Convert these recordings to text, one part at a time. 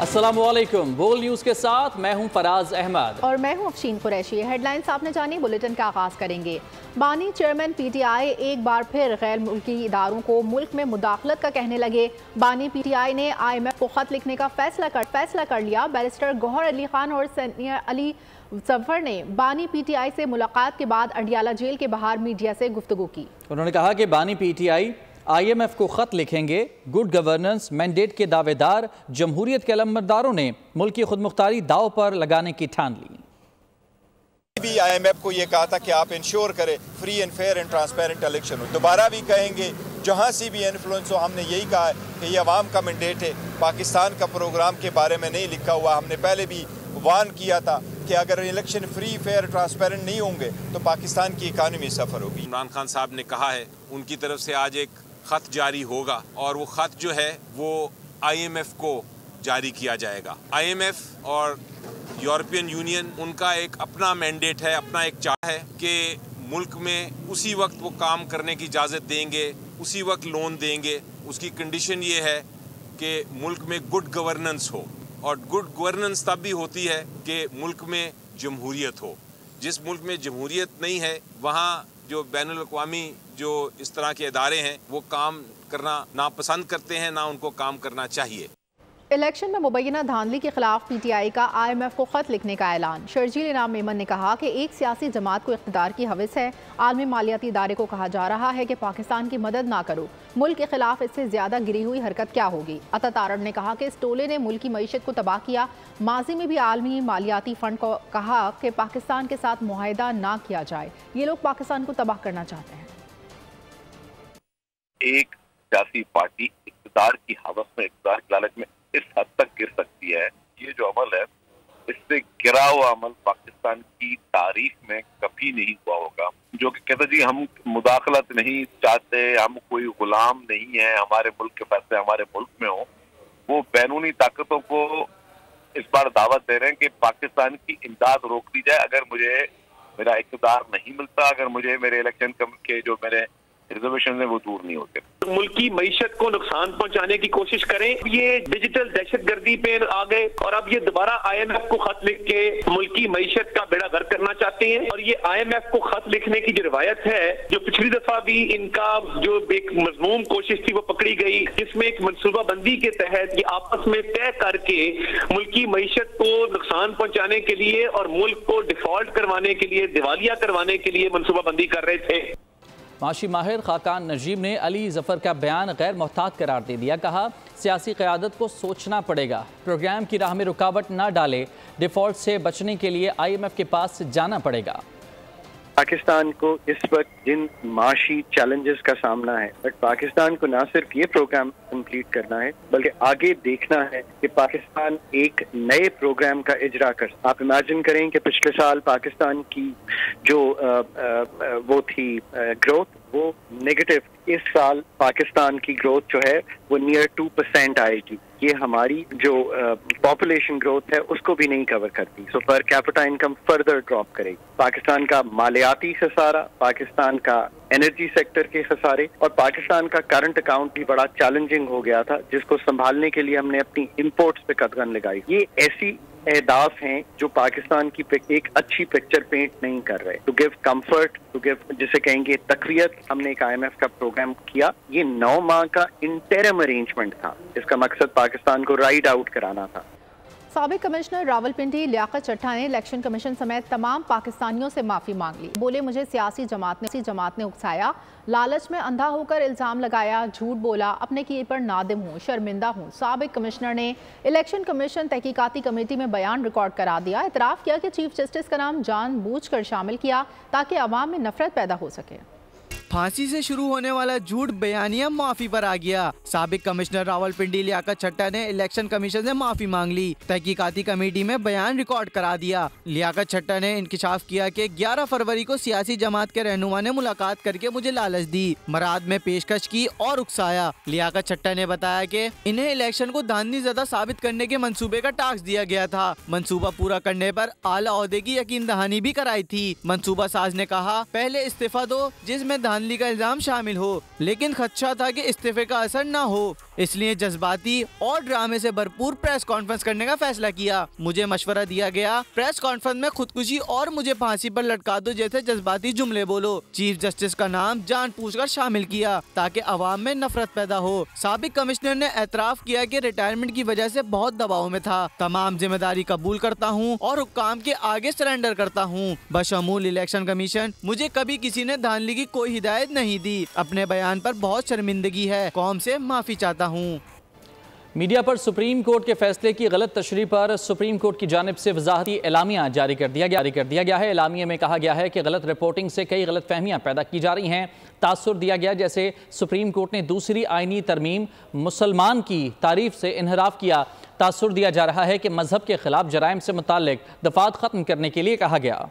अस्सलामुअलैकुम। बोल न्यूज़ के साथ मैं हूं फराज अहमद और मैं हूं अफशीन कुरैशी। हेडलाइंस आपने जानी, बुलेटिन का आगाज करेंगे। बानी चेयरमैन पीटीआई एक बार फिर गैर मुल्की इदारों को मुल्क में मुदाखलत का कहने लगे। बानी पीटीआई ने IMF को खत लिखने का फैसला कर लिया। बैरिस्टर गौहर अली खान और सीनियर अली जफर ने बानी पीटीआई से मुलाकात के बाद अडियाला जेल के बाहर मीडिया से गुफ्तगू की। उन्होंने कहा कि बानी पीटीआई IMF को खत लिखेंगे। गुड गवर्नेंस मैंडेट के दावेदार जमहूरियत के अलमबरदारों ने मुल्क की खुदमुख्तारी दाव पर लगाने की ठान ली। भी IMF को ये कहा था कि आप इंश्योर करें free and fair and transparent election हो। दोबारा भी कहेंगे, जहाँ से भी इन्फ्लुएंस हो। हमने यही कहा है कि ये अवाम का मैंडेट है, पाकिस्तान का प्रोग्राम के बारे में नहीं लिखा हुआ। हमने पहले भी वार्न किया था कि अगर इलेक्शन फ्री फेयर ट्रांसपेरेंट नहीं होंगे तो पाकिस्तान की इकानमी सफ़र होगी। इमरान खान साहब ने कहा है, उनकी तरफ से आज एक खत जारी होगा और वो खत जो है वो IMF को जारी किया जाएगा। IMF और यूरोपियन यूनियन, उनका एक अपना मैंडेट है, अपना एक चार्ट है कि मुल्क में उसी वक्त वो काम करने की इजाज़त देंगे, उसी वक्त लोन देंगे। उसकी कंडीशन ये है कि मुल्क में गुड गवर्नेंस हो, और गुड गवर्नेंस तब भी होती है कि मुल्क में जमहूरियत हो। जिस मुल्क में जमहूरियत नहीं है वहाँ जो बैनुल अक़वामी जो इस तरह के इदारे हैं वो काम करना नापसंद करते हैं, ना उनको काम करना चाहिए। इलेक्शन में मुबैना धांधली के खिलाफ PTI का IMF को खत लिखने का ऐलान। शर्जील इनाम मेमन ने कहा कि एक सियासी जमात को इख्तिदार की हवस है। आलमी मालियाती इदारे को कहा जा रहा है कि पाकिस्तान की मदद ना करो, मुल्क के खिलाफ इससे ज्यादा गिरी हुई हरकत क्या होगी। अता तारड़ ने कहा कि इस टोले ने मुल्क की मईशत को तबाह किया। माजी में भी आलमी मालियाती फंड को कहा कि पाकिस्तान के साथ मुआहिदा ना किया जाए। ये लोग पाकिस्तान को तबाह करना चाहते हैं। एक सियासी पार्टी इख्तिदार की हवस में, इख्तिदार की लालच में इस हद तक गिर सकती है। ये जो अमल है, इससे गिरा हुआ अमल पाकिस्तान की तारीख में कभी नहीं हुआ होगा। जो कि कहते जी हम मुदाखलत नहीं चाहते, हम कोई गुलाम नहीं है, हमारे मुल्क के फैसले हमारे मुल्क में हो, वो बैरूनी ताकतों को इस बार दावत दे रहे हैं कि पाकिस्तान की इमदाद रोक दी जाए। अगर मुझे मेरा इख्तिदार नहीं मिलता, अगर मुझे मेरे इलेक्शन के जो मेरे रिजर्वेशन है वो दूर नहीं होते। मुल्क की मईशत को नुकसान पहुंचाने की कोशिश करें। ये डिजिटल दहशतगर्दी पे आ गए और अब ये दोबारा IMF को खत लिख के मुल्क की मईशत का बेड़ा गर्क करना चाहते हैं। और ये IMF को खत लिखने की जो रिवायत है, जो पिछली दफा भी इनका जो एक मजमूम कोशिश थी वो पकड़ी गई, जिसमें एक मनसूबा बंदी के तहत ये आपस में तय करके मुल्क की मईशत को नुकसान पहुंचाने के लिए और मुल्क को डिफॉल्ट करवाने के लिए, दिवालिया करवाने के लिए मनसूबा बंदी कर रहे थे। माशी माहिर खाकान नजीब ने अली जफर का बयान गैर मोहतात करार दे दिया। कहा, सियासी क़यादत को सोचना पड़ेगा, प्रोग्राम की राह में रुकावट ना डाले, डिफ़ॉल्ट से बचने के लिए IMF के पास जाना पड़ेगा। पाकिस्तान को इस वक्त जिन माशी चैलेंजेस का सामना है, बट पाकिस्तान को ना सिर्फ ये प्रोग्राम कंप्लीट करना है बल्कि आगे देखना है कि पाकिस्तान एक नए प्रोग्राम का इजरा कर। आप इमेजिन करें कि पिछले साल पाकिस्तान की जो वो थी ग्रोथ, वो नेगेटिव। इस साल पाकिस्तान की ग्रोथ जो है वो नियर 2% आएगी। ये हमारी जो पॉपुलेशन ग्रोथ है उसको भी नहीं कवर करती। सो per capita income further drop करेगी। पाकिस्तान का मालियाती खसारा, पाकिस्तान का एनर्जी सेक्टर के खसारे और पाकिस्तान का करंट अकाउंट भी बड़ा चैलेंजिंग हो गया था, जिसको संभालने के लिए हमने अपनी इंपोर्ट्स पे कदगन लगाई। ये ऐसी अहदाफ हैं जो पाकिस्तान की एक अच्छी पिक्चर पेंट नहीं कर रहे। To give comfort, to give जिसे कहेंगे तकवियत, हमने एक IMF का प्रोग्राम किया। ये 9 माह का इंटरिम अरेंजमेंट था, इसका मकसद पाकिस्तान को राइड आउट कराना था। साबिक कमिश्नर रावलपिंडी लियाकत चट्टा ने इलेक्शन कमीशन समेत तमाम पाकिस्तानियों से माफ़ी मांग ली। बोले, मुझे सियासी जमात ने उकसाया, लालच में अंधा होकर इल्ज़ाम लगाया, झूठ बोला, अपने किए पर नादिम हूँ, शर्मिंदा हूँ। साबिक कमिश्नर ने इलेक्शन कमीशन तहकीकाती कमेटी में बयान रिकॉर्ड करा दिया। इतराफ़ किया कि चीफ जस्टिस का नाम जानबूझकर शामिल किया ताकि अवाम में नफरत पैदा हो सके। फांसी से शुरू होने वाला झूठ बयानिया माफी पर आ गया। साबिक कमिश्नर रावलपिंडी लियाकत चट्टा ने इलेक्शन कमीशन से माफी मांग ली। तहकीकाती कमेटी में बयान रिकॉर्ड करा दिया। लियाकत चट्टा ने इंकिशाफ किया कि 11 फरवरी को सियासी जमात के रहनुमा ने मुलाकात करके मुझे लालच दी, मराद में पेशकश की और उकसाया। लियाकत चट्टा ने बताया कि इन्हें इलेक्शन को धांधली ज़दा साबित करने के मंसूबे का टास्क दिया गया था। मंसूबा पूरा करने पर आला ओहदे की यकीन दहानी भी कराई थी। मंसूबा साज ने कहा, पहले इस्तीफा दो जिसमें धांधली धांधली का इल्जाम शामिल हो, लेकिन खदशा था कि इस्तीफे का असर न हो, इसलिए जज्बाती और ड्रामे से भरपूर प्रेस कॉन्फ्रेंस करने का फैसला किया। मुझे मशवरा दिया गया प्रेस कॉन्फ्रेंस में खुदकुशी और मुझे फांसी पर लटका दो जैसे जज्बाती जुमले बोलो। चीफ जस्टिस का नाम जानबूझकर शामिल किया ताकि अवाम में नफरत पैदा हो। साबिक कमिश्नर ने एतराफ किया कि रिटायरमेंट की वजह से बहुत दबाव में था। तमाम जिम्मेदारी कबूल करता हूँ और हुक्काम के आगे सरेंडर करता हूँ। बशमूल इलेक्शन कमीशन, मुझे कभी किसी ने धांधली की कोई हिदायत नहीं दी। अपने बयान पर बहुत शर्मिंदगी है, कौम से माफी चाहता हूँ। मीडिया पर सुप्रीम कोर्ट के फैसले की गलत तशरीह पर सुप्रीम कोर्ट की जानिब से वजाहती एलामिया जारी कर दिया गया है। एलामिया में कहा गया है कि गलत रिपोर्टिंग से कई गलत फहमियाँ पैदा की जा रही हैं। तासुर दिया गया जैसे सुप्रीम कोर्ट ने दूसरी आईनी तरमीम मुसलमान की तारीफ से इनहराफ किया। तासुर दिया जा रहा है कि मजहब के खिलाफ जराइम से मुताल्लिक दफात ख़त्म करने के लिए कहा गया।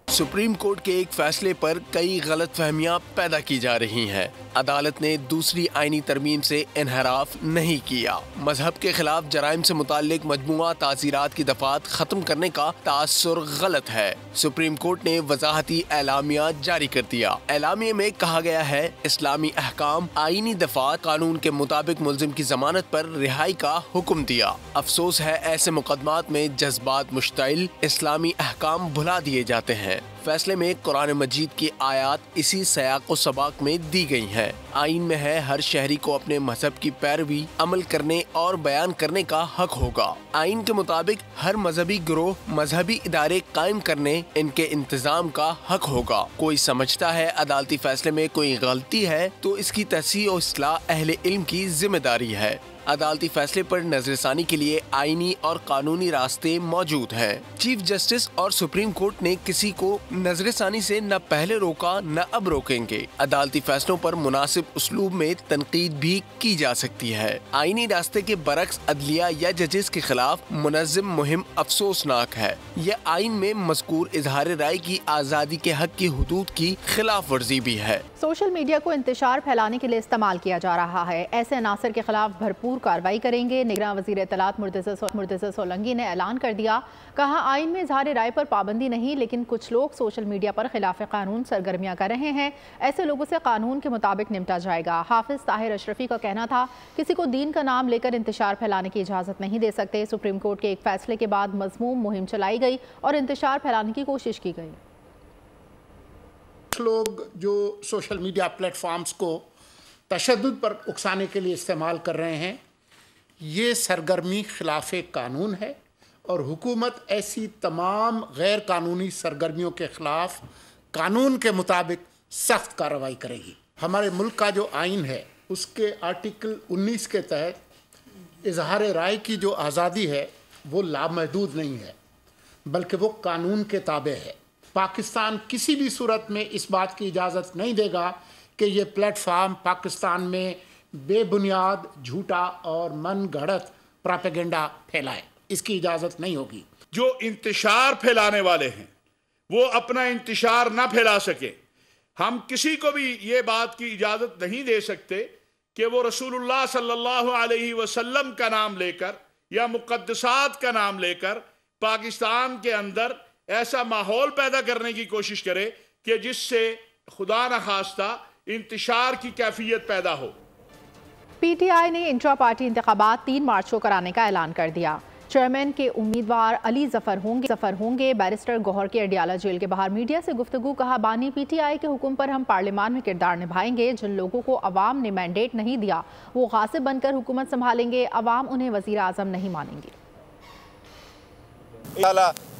सुप्रीम कोर्ट के एक फैसले पर कई गलत फहमियाँ पैदा की जा रही हैं। अदालत ने दूसरी आईनी तरमीम से इनहराफ नहीं किया। मजहब के खिलाफ जराइम से मुताल्लिक मजमुआ ताज़ीरात की दफात खत्म करने का तासुर गलत है। सुप्रीम कोर्ट ने वजाहती एलामिया जारी कर दिया। एलामिया में कहा गया है, इस्लामी अहकाम आईनी दफात कानून के मुताबिक मुल्जिम की जमानत पर रिहाई का हुक्म दिया। अफसोस है ऐसे मुकदमात में जज्बात मुश्तइल इस्लामी अहकाम भुला दिए जाते हैं। फैसले में कुरान मजीद की आयत इसी सयाक़ो सबाक में दी गई हैं। आइन में है हर शहरी को अपने मजहब की पैरवी अमल करने और बयान करने का हक होगा। आइन के मुताबिक हर मजहबी गिरोह मजहबी इदारे कायम करने इनके इंतजाम का हक होगा। कोई समझता है अदालती फैसले में कोई गलती है तो इसकी तस्हीह और इस्लाह अहले इल्म की जिम्मेदारी है। अदालती फैसले पर नजरसानी के लिए आईनी और कानूनी रास्ते मौजूद हैं। चीफ जस्टिस और सुप्रीम कोर्ट ने किसी को नजरसानी से न पहले रोका न अब रोकेंगे। अदालती फैसलों पर मुनासिब उसलूब में तनकीद भी की जा सकती है। आईनी रास्ते के बरक्स अदलिया या जजेस के खिलाफ मुनज़्ज़म मुहिम अफसोसनाक है। यह आइन में मज़कूर इजहार राय की आज़ादी के हक की हुदूद की खिलाफ वर्जी भी है। सोशल मीडिया को इंतशार फैलाने के लिए इस्तेमाल किया जा रहा है। ऐसे अनासर के खिलाफ भरपूर कार्रवाई करेंगे। निगरां वज़ीर इत्तलात मुर्तज़ा सोलंकी ने ऐलान कर दिया, कहा आइन में इज़हार राय पर पाबंदी नहीं, लेकिन कुछ लोग सोशल मीडिया पर खिलाफ कानून सरगर्मियां कर रहे हैं। ऐसे लोगों से कानून के मुताबिक निपटा जाएगा। हाफिज ताहिर अशरफी का कहना था, किसी को दीन का नाम लेकर इंतशार फैलाने की इजाज़त नहीं दे सकते। सुप्रीम कोर्ट के एक फैसले के बाद मज़मूम मुहिम चलाई गई और इंतशार फैलाने की कोशिश की गई। लोग जो सोशल मीडिया प्लेटफॉर्म्स को तशद्दुद पर उकसाने के लिए इस्तेमाल कर रहे हैं, ये सरगर्मी खिलाफ कानून है और हुकूमत ऐसी तमाम गैर कानूनी सरगर्मियों के खिलाफ कानून के मुताबिक सख्त कार्रवाई करेगी। हमारे मुल्क का जो आइन है उसके आर्टिकल 19 के तहत इजहार राय की जो आज़ादी है वो लामहदूद नहीं है, बल्कि वो कानून के ताबे है। पाकिस्तान किसी भी सूरत में इस बात की इजाज़त नहीं देगा कि ये प्लेटफार्म पाकिस्तान में बेबुनियाद, झूठा और मन गढ़ंत प्रोपेगेंडा फैलाए। इसकी इजाज़त नहीं होगी। जो इंतशार फैलाने वाले हैं वो अपना इंतशार ना फैला सके। हम किसी को भी ये बात की इजाज़त नहीं दे सकते कि वो रसूलुल्लाह सल्लल्लाहु अलैहि वसल्लम का नाम लेकर या मुक़द्दसात का नाम लेकर पाकिस्तान के अंदर ऐसा माहौल पैदा करने की कोशिश करे कि जिससे खुदा न खास्ता इंतशार की कैफियत पैदा हो। पीटीआई ने इंट्रा पार्टी इंतखाबात 3 मार्च को कराने का ऐलान कर दिया। चेयरमैन के उम्मीदवार अली जफर होंगे। बैरिस्टर गौहर के अडियाला जेल के बाहर मीडिया से गुफ्तगू कहा, बानी पीटीआई के हुक्म पर हम पार्लियामान में किरदार निभाएंगे। जिन लोगों को अवाम ने मैंडेट नहीं दिया वो गासिब बनकर हुकूमत संभालेंगे। अवाम उन्हें वजीर आजम नहीं मानेंगे।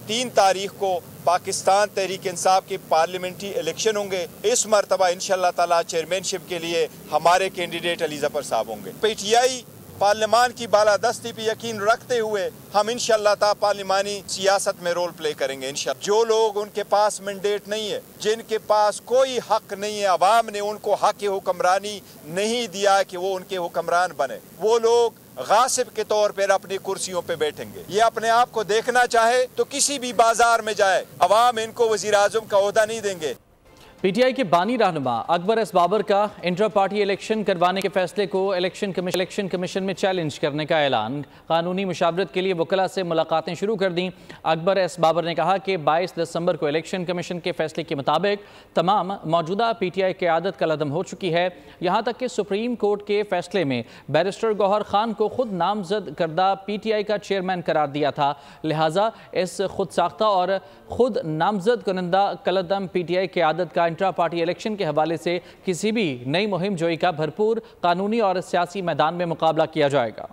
3 तारीख को पाकिस्तान तहरीक इंसाफ के पार्लियामेंट्री इलेक्शन होंगे। इस मरतबा इंशाअल्लाह ताला चेयरमैनशिप के लिए हमारे कैंडिडेट अली जफर साहब होंगे। पीटीआई पार्लियामान की बालादस्ती पे यकीन रखते हुए हम इंशाअल्लाह ताला पार्लियामानी सियासत में रोल प्ले करेंगे इंशाअल्लाह। जो लोग उनके पास मैंडेट नहीं है, जिनके पास कोई हक नहीं है, अवाम ने उनको हक हुक्मरानी नहीं दिया कि वो उनके हुक्मरान बने, वो लोग गासिब के तौर पर अपनी कुर्सियों पे बैठेंगे। ये अपने आप को देखना चाहे तो किसी भी बाजार में जाए, अवाम इनको वजीर आजम का ओहदा नहीं देंगे। पीटीआई के बानी रहनुमा अकबर एस बाबर का इंटर पार्टी इलेक्शन करवाने के फैसले को इलेक्शन कमीशन में चैलेंज करने का ऐलान। कानूनी मुशावरत के लिए वकला से मुलाकातें शुरू कर दी। अकबर एस बाबर ने कहा कि 22 दिसंबर को इलेक्शन कमीशन के फैसले के मुताबिक तमाम मौजूदा पीटीआई क़यादत कलअदम हो चुकी है। यहाँ तक कि सुप्रीम कोर्ट के फैसले में बैरिस्टर गौहर खान को खुद नामजद करदा पीटीआई का चेयरमैन करार दिया था, लिहाजा इस खुद साख्ता और खुद नामजद कुनंदा कलअदम पीटीआई क़यादत का इंट्रा पार्टी इलेक्शन के हवाले से किसी भी नई मुहिम जोई का भरपूर कानूनी और सियासी मैदान में मुकाबला किया जाएगा।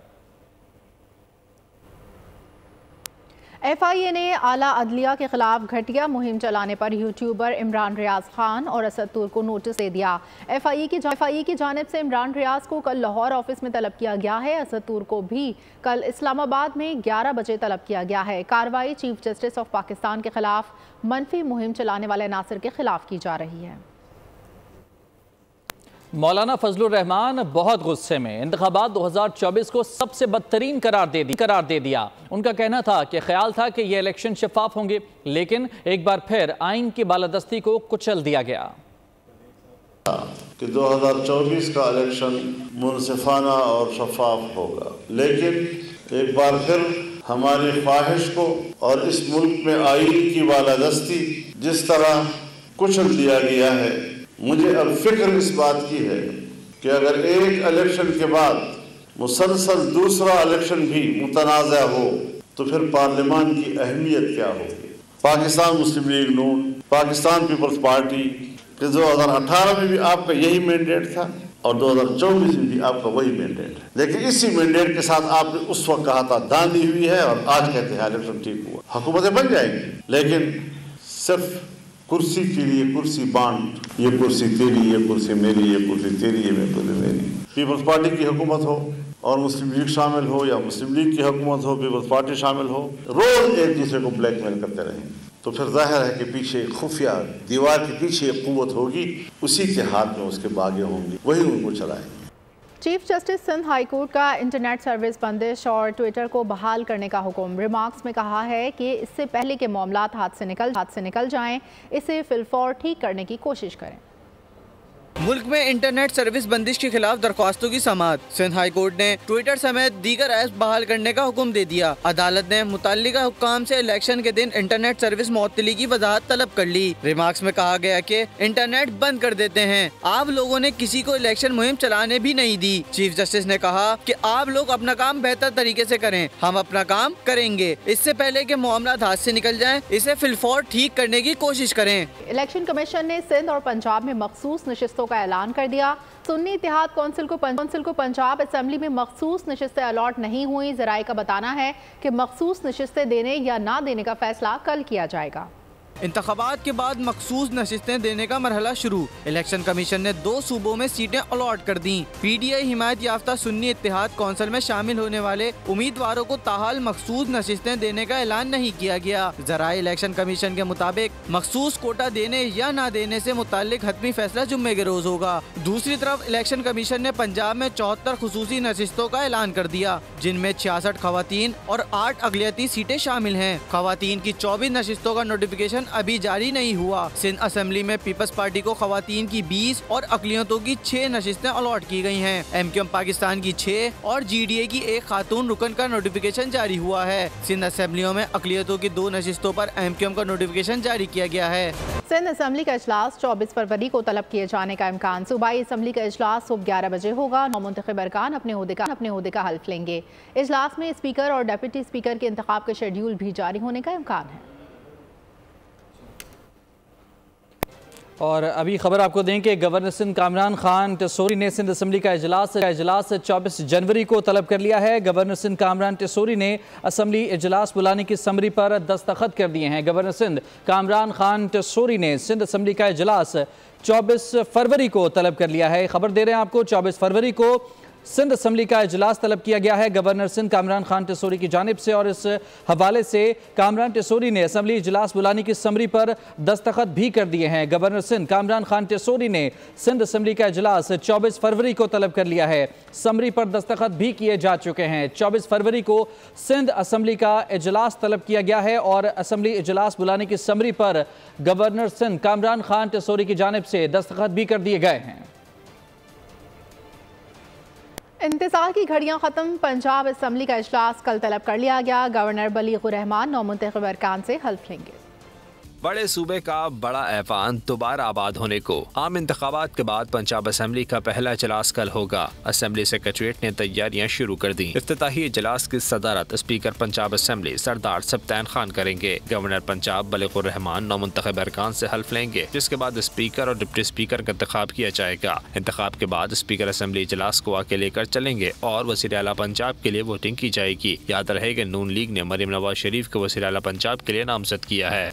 FIA ने आला अदलिया के खिलाफ घटिया मुहिम चलाने पर यूट्यूबर इमरान रियाज खान और असद तुर्क को नोटिस दे दिया। FIA की जानिब से इमरान रियाज को कल लाहौर ऑफिस में तलब किया गया है। असद तुर्क को भी कल इस्लामाबाद में 11 बजे तलब किया गया है। कार्रवाई चीफ जस्टिस ऑफ पाकिस्तान के खिलाफ मनफी मुहिम चलाने वाले नासिर के खिलाफ की जा रही है। मौलाना फजलुर रहमान बहुत गुस्से में, इंतखाबात 2024 को सबसे बदतरीन करार दे दिया। उनका कहना था कि ख्याल था कि ये इलेक्शन शफाफ होंगे, लेकिन एक बार फिर आइन की बालादस्ती को कुचल दिया गया कि 2024 का इलेक्शन मुनसिफाना और शफाफ होगा, लेकिन एक बार फिर हमारी ख्वाहिश को और इस मुल्क में आइन की बालादस्ती जिस तरह कुचल दिया गया है, मुझे अब फिक्र इस बात की है कि अगर एक इलेक्शन के बाद मुसलसल दूसरा इलेक्शन भी मुतनाज़ा हो तो फिर पार्लियामान की अहमियत क्या होगी। पाकिस्तान मुस्लिम लीग नून, पाकिस्तान पीपल्स पार्टी के 2018 में भी आपका यही मैंडेट था और 2024 में भी आपका वही मैंडेट है, लेकिन इसी मैंडेट के साथ आपने उस वक्त कहा था धांधली हुई है और आज कहते हैं इलेक्शन ठीक हुआ। हुकूमतें बन जाएंगी, लेकिन सिर्फ कुर्सी के लिए कुर्सी बांट, ये कुर्सी तेरी, ये कुर्सी मेरी, ये कुर्सी तेरी, ये कुर्सी मेरी। पीपल्स पार्टी की हुकूमत हो और मुस्लिम लीग शामिल हो या मुस्लिम लीग की हुकूमत हो, पीपल्स पार्टी शामिल हो, रोज एक दूसरे को ब्लैकमेल करते रहें तो फिर जाहिर है कि पीछे खुफिया दीवार के पीछे एक कुव्वत होगी, उसी के हाथ में उसके बागे होंगे, वही उनको चलाएंगे। Chief justice Sindh high court का इंटरनेट सर्विस बंदिश और ट्विटर को बहाल करने का हुक्म। रिमार्क्स में कहा है कि इससे पहले के मामलात हाथ से निकल जाएं, इसे फिलफौर ठीक करने की कोशिश करें। मुल्क में इंटरनेट सर्विस बंदिश के खिलाफ दरख्वास्तों की समाअत। सिंध हाई कोर्ट ने ट्विटर समेत दीगर ऐप्स बहाल करने का हुक्म दे दिया। अदालत ने मुतल्लिका हुक्काम से इलेक्शन के दिन इंटरनेट सर्विस मुअत्तली की वजाहत तलब कर ली। रिमार्क्स में कहा गया कि इंटरनेट बंद कर देते हैं, आप लोगों ने किसी को इलेक्शन मुहिम चलाने भी नहीं दी। चीफ जस्टिस ने कहा कि आप लोग अपना काम बेहतर तरीके से करें, हम अपना काम करेंगे। इससे पहले के मामला हाथ से निकल जाएं, इसे फिलफौर ठीक करने की कोशिश करें। इलेक्शन कमीशन ने सिंध और पंजाब में मखसूस नशिस्तों का ऐलान कर दिया। सुन्नी इत्तेहाद कौंसिल को पंजाब असेंबली में मखसूस नशिस्तें अलॉट नहीं हुई। ज़राए का बताना है कि मखसूस नशिस्तें देने या ना देने का फैसला कल किया जाएगा। इंतखाबात के बाद मखसूस नशिस्तें देने का मरहला शुरू। इलेक्शन कमीशन ने 2 सूबों में सीटें अलॉट कर दी। पीटीआई हिमायत याफ्ता सुन्नी इत्तेहाद कौंसिल में शामिल होने वाले उम्मीदवारों को ताहाल मखसूस नशिस्तें देने का ऐलान नहीं किया गया। ज़राए इलेक्शन कमीशन के मुताबिक मखसूस कोटा देने या ना देने से मुताल्लिक हतमी फैसला जुम्मे के रोज होगा। दूसरी तरफ इलेक्शन कमीशन ने पंजाब में 74 खुसूसी नशिस्तों का ऐलान कर दिया, जिनमें 66 खवातीन और 8 अक़लियती सीटें शामिल हैं। खवातीन की 24 नशिस्तों का नोटिफिकेशन अभी जारी नहीं हुआ। सिंध असेंबली में पीपल्स पार्टी को खवातीन की 20 और अक़लियतों की 6 नशिस्तें अलॉट की गई हैं। MQM पाकिस्तान की 6 और GDA की 1 खातून रुकन का नोटिफिकेशन जारी हुआ है। सिंध असेंबलियों में अक़लियतों की 2 नशिस्तों पर MQM का नोटिफिकेशन जारी किया गया है। सिंध असेंबली का इजलास 24 फरवरी को तलब किए जाने का इम्कान। सूबाई असेंबली का इजलास सुबह 11 बजे होगा। नौमुंतखब अरकान अपने ओहदे का हल्फ लेंगे। इजलास में स्पीकर और डिप्टी स्पीकर के इंतखाब का शेड्यूल भी जारी होने का इम्कान है। और अभी खबर आपको दें कि गवर्नर सिंध कामरान खान टिसोरी ने सिंध असेंबली का इजलास 24 जनवरी को तलब कर लिया है। गवर्नर सिंध कामरान टिसोरी ने असेंबली इजलास बुलाने की समरी पर दस्तखत कर दिए हैं। गवर्नर सिंध कामरान खान टिसोरी ने सिंध असेंबली का इजलास 24 फरवरी को तलब कर लिया है। खबर दे रहे हैं आपको 24 फरवरी को सिंध असम्बली का इजलास तलब किया गया है गवर्नर सिंध कामरान खान टिसोरी की जानिब से, और इस हवाले से कामरान टिसोरी ने असम्बली इजलास बुलाने की समरी पर दस्तखत भी कर दिए हैं। गवर्नर सिंध कामरान खान टिसोरी ने सिंध असम्बली का इजलास 24 फरवरी को तलब कर लिया है। समरी पर दस्तखत भी किए जा चुके हैं। 24 फरवरी को सिंध असम्बली का इजलास तलब किया गया है और असम्बली इजलास बुलाने की समरी पर गवर्नर सिंध कामरान खान टिसोरी की जानिब से दस्तखत भी कर दिए गए हैं। इंतजार की घड़ियां खत्म, पंजाब असम्बली का इजलास कल तलब कर लिया गया। गवर्नर बलीगुर रहमान नौमुंतखब अरकान से हल्फ लेंगे। बड़े सूबे का बड़ा ऐवान दोबारा आबाद होने को। आम इंतखाबात के बाद पंजाब असम्बली का पहला इजलास कल होगा। असम्बली सेक्रेटरीट ने तैयारियां शुरू कर दी। इफ्तिताही इजलास की सदारत स्पीकर पंजाब असम्बली सरदार सब्तैन खान करेंगे। गवर्नर पंजाब बलीगुर रहमान नौमुंतखब अरकान से हल्फ लेंगे, जिसके बाद स्पीकर और डिप्टी स्पीकर का इंतखाब किया जाएगा। इंतखाब के बाद स्पीकर असम्बली इजलास को आगे लेकर चलेंगे और वज़ीर आला पंजाब के लिए वोटिंग की जाएगी। याद रहे कि नून लीग ने मरीम नवाज शरीफ को वज़ीर आला पंजाब के लिए नामजद किया है।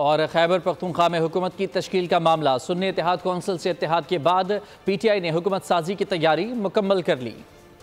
और खैबर पख्तूनख्वा में हुकूमत की तश्कील का मामला, सुन्नी इत्तेहाद कौंसिल से इत्तेहाद के बाद PTI ने हुकूमत साजी की तैयारी मुकम्मल कर ली।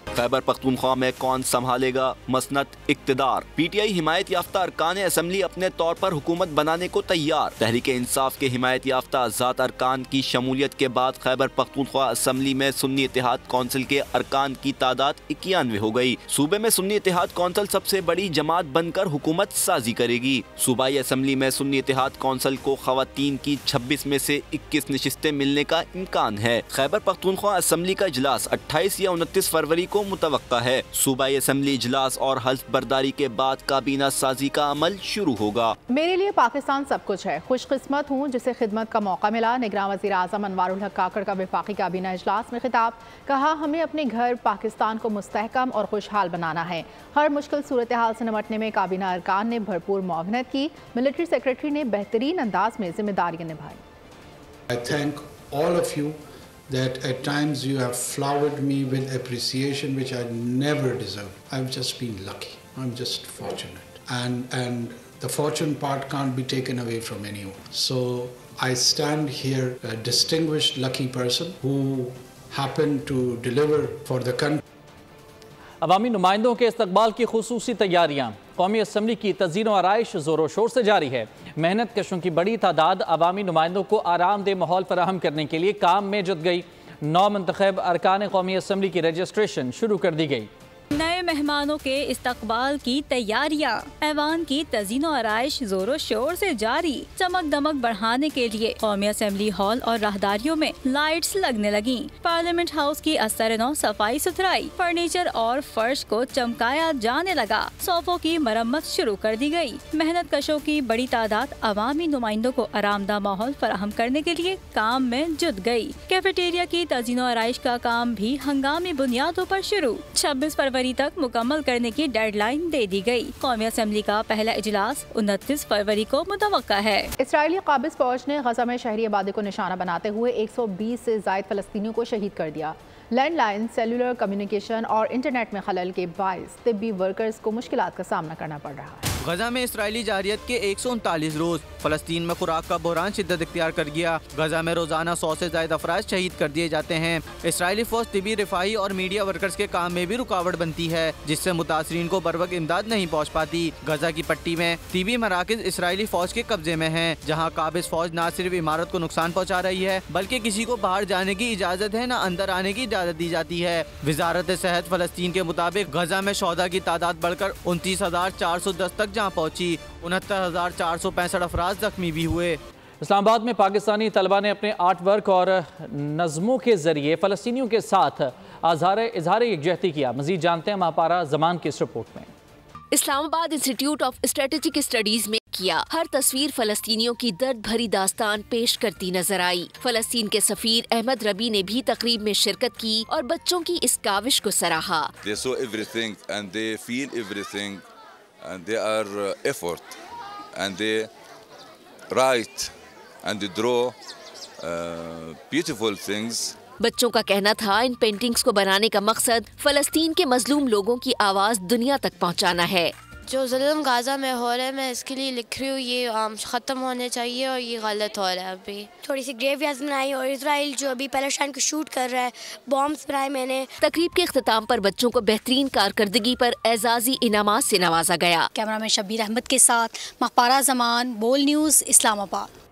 खैबर पख्तूनख्वा में कौन संभालेगा मसनद इक्तदार। PTI हिमायत याफ्ता अरकान असम्बली अपने तौर पर हुकूमत बनाने को तैयार। तहरीक इंसाफ के हिमायत याफ्ता आज़ाद अरकान की शमूलियत के बाद खैबर पख्तूनख्वा असम्बली में सुन्नी इत्तेहाद कौंसिल के अरकान की तादाद 91 हो गई। सूबे में सुन्नी इत्तेहाद कौंसिल सबसे बड़ी जमात बनकर हुकूमत साजी करेगी। सूबाई असम्बली में सुन्नी इत्तेहाद कौंसिल को खवातीन की 26 में से 21 नशिस्तें मिलने का इम्कान है। खैबर पख्तूनख्वा असम्बली का इजलास 28 या 29 फरवरी को मुतवक्का है। सूबाई असम्बली इजलास और हल्फ बर्दारी के बाद काबीना साजी का अमल शुरू होगा। मेरे लिए पाकिस्तान सब कुछ है, खुशकिस्मत हूँ जिसे खिदमत का मौका मिला। निगरान वज़ीर आज़म अनवारुल हक काकड़ का वफाकी काबीना इजलास में खिताब। कहा, हमें अपने घर पाकिस्तान को मुस्तहकम और खुशहाल बनाना है। हर मुश्किल सूरत हाल से निपटने में काबीना अरकान ने भरपूर मुआवनत की। मिलिट्री सेक्रेटरी ने बेहतरीन अंदाज में जिम्मेदारियाँ निभाई। I thank all of you that at times you have flowered me with appreciation which I never deserved. I've just been lucky. I'm just fortunate. And the fortune part can't be taken away from anyone. So I stand here a distinguished lucky person who happened to deliver for the country. अवामी नुमाइंदों के इस्तकबाल की खुसूसी तैयारियाँ। कौमी assembly की तज़ीन व आराइश ज़ोरों शोर से जारी है। मेहनत कशों की बड़ी तादाद अवामी नुमाइंदों को आरामदेह माहौल फराहम करने के लिए काम में जुट गई। 9 मुंतखब अरकान कौमी असम्बली की रजिस्ट्रेशन शुरू कर दी गई। नए मेहमानों के इस्तकबाल की तैयारियां। ऐवान की तज़ीन व आराइश जोरों शोर से जारी। चमक दमक बढ़ाने के लिए कौमी असम्बली हॉल और राहदारियों में लाइट्स लगने लगी। पार्लियामेंट हाउस की असर-ए-नौ सफाई सुथराई, फर्नीचर और फर्श को चमकाया जाने लगा। सोफों की मरम्मत शुरू कर दी गई। मेहनत कशों की बड़ी तादाद अवामी नुमाइंदों को आरामदा माहौल फराहम करने के लिए काम में जुट गई। कैफेटेरिया की तज़ीन व आराइश का काम भी हंगामी बुनियादों पर शुरू। 26 फरवरी तक मुकम्मल करने की डेडलाइन दे दी गई। कौमी असम्बली का पहला इजलास 29 फरवरी को मुतवक्का है। इसराइली काबिज फौज ने गजा में शहरी आबादी को निशाना बनाते हुए 120 से जायद फलस्तीनियों को शहीद कर दिया। लैंडलाइन, सेलुलर कम्युनिकेशन और इंटरनेट में खलल के बायस तिब्बी वर्कर्स को मुश्किलात का सामना करना पड़ रहा है। गजा में इसराइली जारियत के 139 रोज। फलस्तीन में खुराक का बहरान शिद्दत इख्तियार कर गया। गजा में रोजाना 100 से ज्यादा अफराद शहीद कर दिए जाते हैं। इसराइली फौज तिबी, रिफाई और मीडिया वर्कर्स के काम में भी रुकावट बनती है, जिससे मुतासरीन को बरवक्त इमदाद नहीं पहुँच पाती। गजा की पट्टी में तिबी मराकज इसराइली फौज के कब्जे में है, जहाँ काबिज फौज न सिर्फ इमारत को नुकसान पहुँचा रही है, बल्कि किसी को बाहर जाने की इजाज़त है न अंदर आने की इजाज़त दी जाती है। वजारत सेहत फलस्तीन के मुताबिक गजा में शोहदा की तादाद बढ़कर 29,410 तक जहाँ पहुँची। 69,465 अफराद जख्मी भी हुए। इस्लामाबाद में पाकिस्तानी तलबा ने अपने आर्ट वर्क और नज़मों के जरिए फ़लस्तीनियों के साथ इजहार यकजहती किया। मज़ीद जानते हैं महापारा ज़मान की इस रिपोर्ट में। Islamabad institute of strategic studies में किया हर तस्वीर फलस्तीनियों की दर्द भरी दास्तान पेश करती नजर आई। फलस्तीन के सफीर अहमद रबी ने भी तकरीब में शिरकत की और बच्चों की इस काविश को सराहा। They saw everything and they feel everything and they are effort and they write and they draw beautiful things. बच्चों का कहना था इन पेंटिंग्स को बनाने का मकसद फलस्तीन के मजलूम लोगों की आवाज दुनिया तक पहुंचाना है। जो जुल्म गाज़ा में हो रहा है मैं इसके लिए लिख रही हूँ, ये ख़त्म होने चाहिए और ये गलत हो रहा है। अभी थोड़ी सी ग्रेवयार्ड्स बनाई और इजराइल जो अभी पैलेस्टाइन को शूट कर रहा है, बॉम्ब्स बनाए मैंने। तकरीब के इख्तिताम पर बच्चों को बेहतरीन कारकर्दगी पर एजाजी इनामात से नवाजा गया। कैमरामैन शब्बीर अहमद के साथ महपारा जमान, बोल न्यूज़, इस्लामाबाद।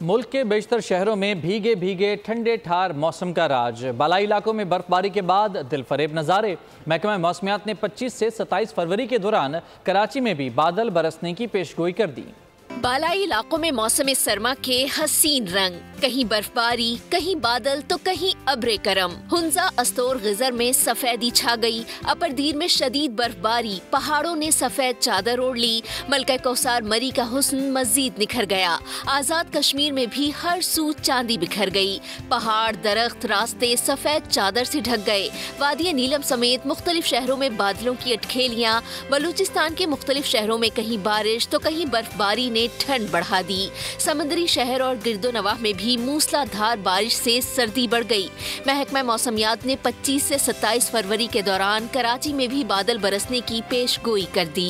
मुल्क के बेशतर शहरों में भीगे भीगे ठंडे ठार मौसम का राज। बालाई इलाकों में बर्फबारी के बाद दिलफरेब नज़ारे। महकमा मौसमियात ने 25 से 27 फरवरी के दौरान कराची में भी बादल बरसने की पेशगोई कर दी। बालाई इलाकों में मौसम सरमा के हसीन रंग, कहीं बर्फबारी, कहीं बादल तो कहीं अब्रे करम। हुंजा अस्तोर गिजर में सफेदी छा गई, अपरदीर में शदीद बर्फबारी, पहाड़ों ने सफेद चादर ओढ़ ली। मलका कौसार मरी का हुस्न मजीद निखर गया। आजाद कश्मीर में भी हर सू चांदी बिखर गई। पहाड़, दरख्त, रास्ते सफेद चादर से ढक गए। वादी नीलम समेत मुख्तलिफ शहरों में बादलों की अटखेलियाँ। बलूचिस्तान के मुख्तलिफ शहरों में कहीं बारिश तो कहीं बर्फबारी ने ठंड बढ़ा दी। समुद्री शहर और गिरदो नवाह में भी मूसलाधार बारिश से सर्दी बढ़ गई। महकमा मौसमियात ने 25 से 27 फरवरी के दौरान कराची में भी बादल बरसने की पेशगोई कर दी।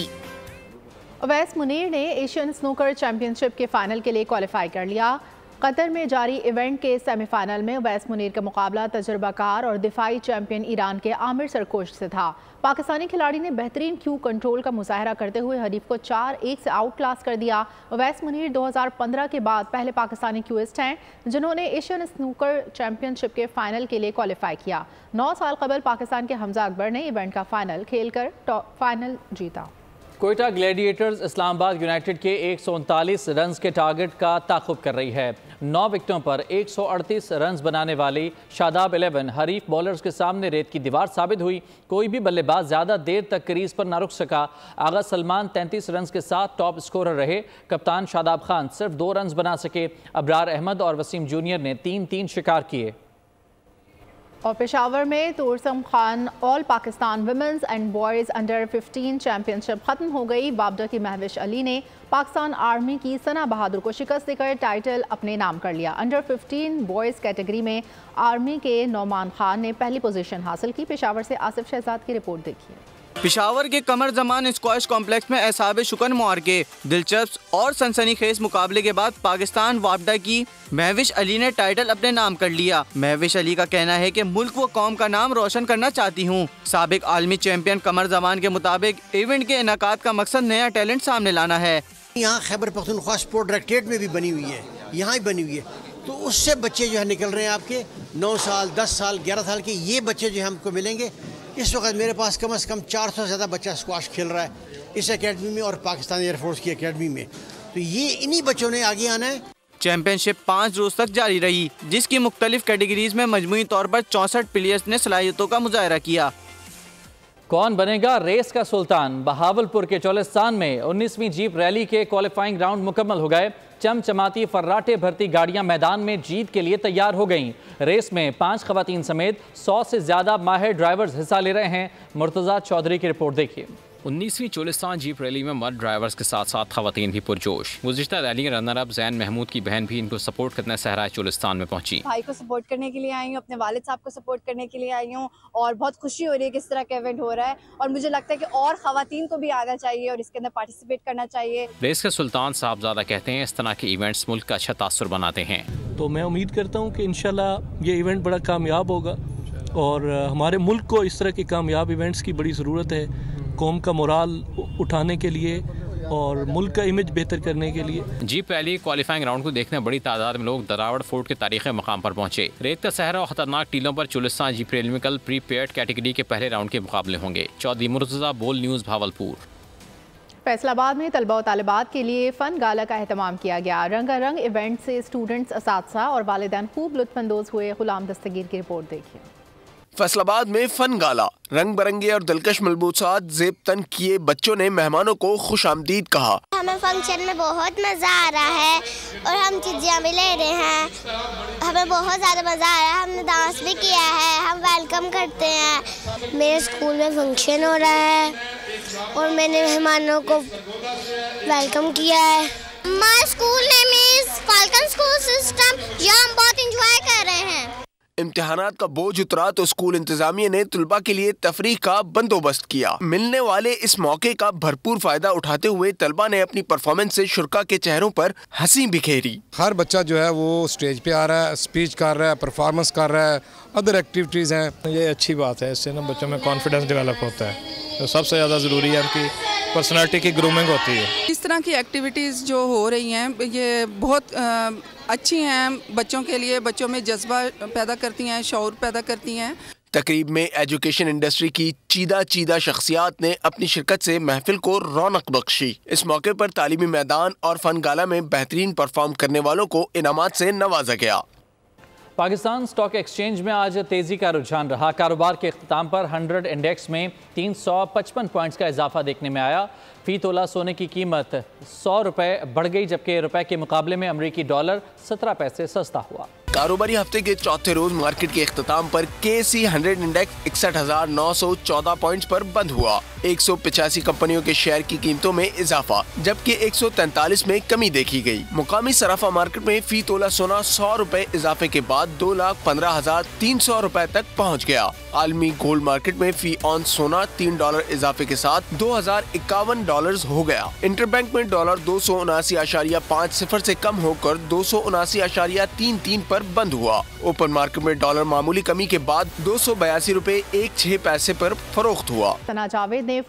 अवैस मुनीर ने एशियन स्नूकर चैंपियनशिप के फाइनल के लिए क्वालिफाई कर लिया। कतर में जारी इवेंट के सेमीफाइनल में अवैस मुनीर का मुकाबला तजुर्बाकार और दिफाई चैंपियन ईरान के आमिर सरकोश से था। पाकिस्तानी खिलाड़ी ने बेहतरीन क्यू कंट्रोल का मुजाहरा करते हुए हरीफ को 4-1 से आउट क्लास कर दिया। अवैस मुनीर 2015 के बाद पहले पाकिस्तानी क्यूइस्ट हैं जिन्होंने एशियन स्नूकर चैंपियनशिप के फाइनल के लिए क्वालिफाई किया। 9 साल कबल पाकिस्तान के हमजा अकबर ने इवेंट का फाइनल खेलकर फाइनल जीता। कोयटा ग्लैडिएटर्स इस्लामाबाद यूनाइटेड के 139 रन के टारगेट का ताक़ुब कर रही है। 9 विकेटों पर 138 रन बनाने वाली शादाब 11 हरीफ बॉलर्स के सामने रेत की दीवार साबित हुई। कोई भी बल्लेबाज ज़्यादा देर तक क्रीज पर न रुक सका। आगा सलमान 33 रन के साथ टॉप स्कोरर रहे। कप्तान शादाब खान सिर्फ 2 रन बना सके। अबरार अहमद और वसीम जूनियर ने 3-3 शिकार किए। और पेशावर में Torsam Khan all Pakistan women's and boys under 15 championship ख़त्म हो गई। बाबडा की महविश अली ने पाकिस्तान आर्मी की सना बहादुर को शिकस्त देकर टाइटल अपने नाम कर लिया। अंडर 15 बॉयज़ कैटेगरी में आर्मी के नौमान खान ने पहली पोजीशन हासिल की। पेशावर से आसिफ शहजाद की रिपोर्ट देखिए। पेशावर के कमर जमान स्क्वैश कॉम्प्लेक्स में एहसाब शुकन मुआरके दिलचस्प और सनसनीखेज मुकाबले के बाद पाकिस्तान वापडा की महविश अली ने टाइटल अपने नाम कर लिया। महविश अली का कहना है कि मुल्क व कौम का नाम रोशन करना चाहती हूँ। साबिक आलमी चैंपियन कमर जमान के मुताबिक इवेंट के इनाकात का मकसद नया टैलेंट सामने लाना है। यहाँ खैबर पख्तूनख्वा स्पोर्ट डायरेक्टरेट में भी बनी हुई है, यहाँ ही बनी हुई है, तो उससे बच्चे जो है निकल रहे हैं आपके 9 साल 10 साल 11 साल के ये बच्चे जो हमको मिलेंगे। इस वक्त मेरे पास कम से कम 400 से ज़्यादा बच्चा स्क्वाश खेल रहा है इस एकेडमी में और पाकिस्तान एयरफोर्स की एकेडमी में, तो ये इन्हीं बच्चों ने आगे आना है। चैंपियनशिप 5 रोज तक जारी रही, जिसकी मुख्तलिफ कैटेगरीज में मजमूई तौर पर 64 प्लेयर्स ने सलाहियतों का मुजाहरा किया। कौन बनेगा रेस का सुल्तान? बहावलपुर के चौलिस्तान में 19वीं जीप रैली के क्वालिफाइंग राउंड मुकम्मल हो गए। चमचमाती फर्राटे भरती गाड़ियां मैदान में जीत के लिए तैयार हो गईं। रेस में 5 खवातीन समेत 100 से ज्यादा माहिर ड्राइवर्स हिस्सा ले रहे हैं। मुर्तजा चौधरी की रिपोर्ट देखिए। 19वीं चौलिस्तान जीप रैली में मर्द ड्राइवर्स के साथ साथ खवातीन भी पुरजोश। गुज़िश्ता रैली के रनर अप जैन महमूद की बहन भी इनको सपोर्ट करने सहराए चौलिस्तान में पहुंची। भाई को सपोर्ट करने के लिए आई हूँ, अपने वालिद साहब को सपोर्ट करने के लिए आई हूँ और बहुत खुशी हो रही है कि इस तरह का इवेंट हो रहा है और मुझे लगता है कि और खवातीन को भी आना चाहिए और इसके अंदर पार्टिसिपेट करना चाहिए। रेस के सुल्तान साहबजादा कहते हैं इस तरह के इवेंट्स मुल्क का अच्छा तासुर बनाते हैं। तो मैं उम्मीद करता हूँ कि इंशाल्लाह ये इवेंट बड़ा कामयाब होगा और हमारे मुल्क को इस तरह के कामयाब इवेंट्स की बड़ी ज़रूरत है, कौम का मोराल उठाने के लिए और मुल्क का इमेज बेहतर करने के लिए। जीप रैली क्वालिफाइंग राउंड को देखने बड़ी तादाद में लोग दरावड़ फोर्ट के तारीखी मकाम पर पहुंचे। रेत का सहरा और खतरनाक टीलों पर चौलिस्तान जीप रैली में कल प्रीपेड कैटेगरी के पहले राउंड के मुकाबले होंगे। चौधरी मुर्तजा, बोल न्यूज़, भावलपुर। फैसलाबाद में तलबा और तालिबात के लिए फ़न गाला का एहतमाम किया गया। रंगारंग इवेंट से स्टूडेंट्स, असातिज़ा और वालिदैन खूब लुत्फ़अंदोज़ हुए। गुलाम दस्तगीर की रिपोर्ट देखिए। फैसलाबाद में फन गाला, रंग बिरंगे और दिलकश मलबूसात जेब तन किए बच्चों ने मेहमानों को खुशामदीद कहा। हमें फंक्शन में बहुत मज़ा आ रहा है और हम चीज़ियाँ भी ले रहे हैं, हमें बहुत ज़्यादा मज़ा आ रहा है। हमने डांस भी किया है, हम वेलकम करते हैं। मेरे स्कूल में फंक्शन हो रहा है और मैंने मेहमानों को वेलकम किया है। हमारे school name is falcon school system, यहाँ हम बहुत इंजॉय कर रहे हैं। इम्तिहानात का बोझ उतरा तो स्कूल इंतजामिया ने तुलबा के लिए तफरीह का बंदोबस्त किया। मिलने वाले इस मौके का भरपूर फायदा उठाते हुए तलबा ने अपनी परफॉर्मेंस से शुरा के चेहरों पर हंसी बिखेरी। हर बच्चा जो है वो स्टेज पे आ रहा है, स्पीच कर रहा है, परफॉर्मेंस कर रहा है, अदर एक्टिविटीज़ हैं। ये अच्छी बात है, इससे ना बच्चों में कॉन्फिडेंस डेवलप होता है। तो सबसे ज़्यादा ज़रूरी है उनकी पर्सनालिटी की ग्रूमिंग होती है। इस तरह की एक्टिविटीज़ जो हो रही हैं ये बहुत अच्छी हैं बच्चों के लिए, बच्चों में जज्बा पैदा करती हैं, शऊर पैदा करती हैं। तकरीब में एजुकेशन इंडस्ट्री की चीदा शख्सियात ने अपनी शिरकत से महफिल को रौनक बख्शी। इस मौके पर तालीमी मैदान और फन गाला में बेहतरीन परफॉर्म करने वालों को इनामात से नवाजा गया। पाकिस्तान स्टॉक एक्सचेंज में आज तेजी का रुझान रहा। कारोबार के इख्तिताम पर 100 इंडेक्स में 355 पॉइंट्स का इजाफा देखने में आया। फी तोला सोने की कीमत 100 रुपए बढ़ गई, जबकि रुपए के मुकाबले में अमरीकी डॉलर 17 पैसे सस्ता हुआ। कारोबारी हफ्ते के चौथे रोज मार्केट के इख्तिताम पर KC 100 इंडेक्स 61,914 पॉइंट्स पर बंद हुआ। 185 कंपनियों के शेयर की कीमतों में इजाफा, जबकि 143 में कमी देखी गई। मुकामी सराफा मार्केट में फी तोला सोना 100 रुपए इजाफे के बाद 2,15,300 रुपए तक पहुँच गया। आलमी गोल्ड मार्केट में फी ऑन सोना $3 इजाफे के साथ $2,051 हो गया। इंटरबैंक में डॉलर 279.50 से कम होकर 279.33 पर बंद हुआ। ओपन मार्केट में डॉलर मामूली कमी के बाद 282 रुपए 16 पैसे पर फरोख्त हुआ। सना जावेद ने